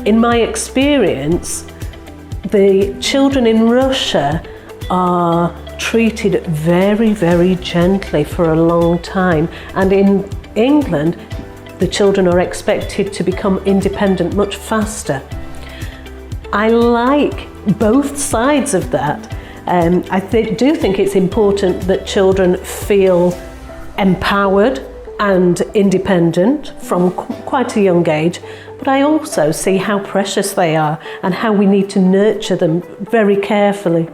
In my experience, the children in Russia are treated very, very gently for a long time, and in England the children are expected to become independent much faster. I like both sides of that. I do think it's important that children feel empowered and independent from quite a young age, but I also see how precious they are and how we need to nurture them very carefully.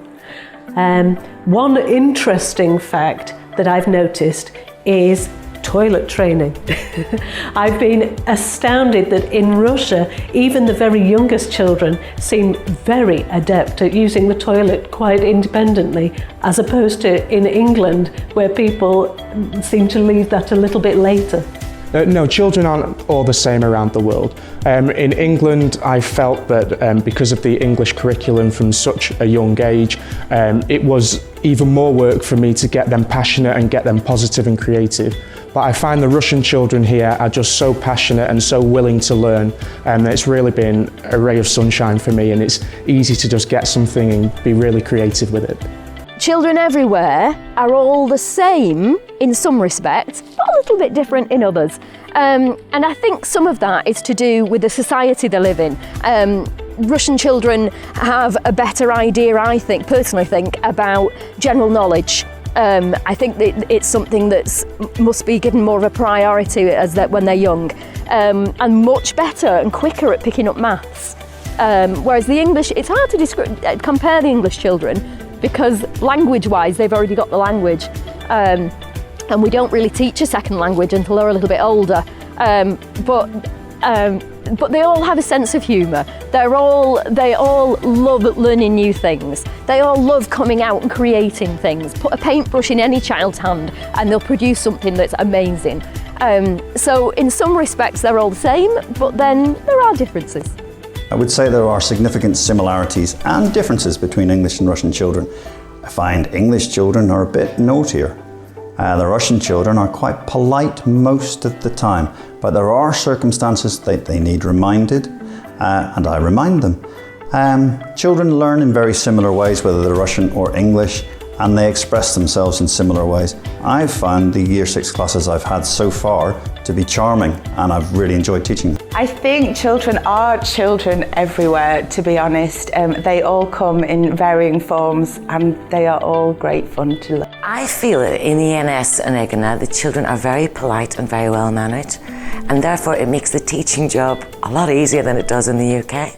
One interesting fact that I've noticed is toilet training. I've been astounded that in Russia, even the very youngest children seem very adept at using the toilet quite independently, as opposed to in England, where people seem to leave that a little bit later. No, children aren't all the same around the world. In England, I felt that because of the English curriculum from such a young age, it was even more work for me to get them passionate and get them positive and creative. But I find the Russian children here are just so passionate and so willing to learn, and it's really been a ray of sunshine for me, and it's easy to just get something and be really creative with it. Children everywhere are all the same in some respects, but a little bit different in others. And I think some of that is to do with the society they live in. Russian children have a better idea, I personally think, about general knowledge. I think that it's something that must be given more of a priority when they're young, and much better and quicker at picking up maths. Whereas the English, it's hard to compare the English children, because language-wise they've already got the language, and we don't really teach a second language until they're a little bit older. But they all have a sense of humour. They all love learning new things. They all love coming out and creating things. Put a paintbrush in any child's hand and they'll produce something that's amazing. So in some respects they're all the same, but then there are differences. I would say there are significant similarities and differences between English and Russian children. I find English children are a bit naughtier. The Russian children are quite polite most of the time, but there are circumstances that they need reminded, and I remind them. Children learn in very similar ways, whether they're Russian or English, and they express themselves in similar ways. I've found the Year 6 classes I've had so far to be charming, and I've really enjoyed teaching them. I think children are children everywhere, to be honest. They all come in varying forms and they are all great fun to learn. I feel that in ENS and Egina, the children are very polite and very well mannered, and therefore it makes the teaching job a lot easier than it does in the UK.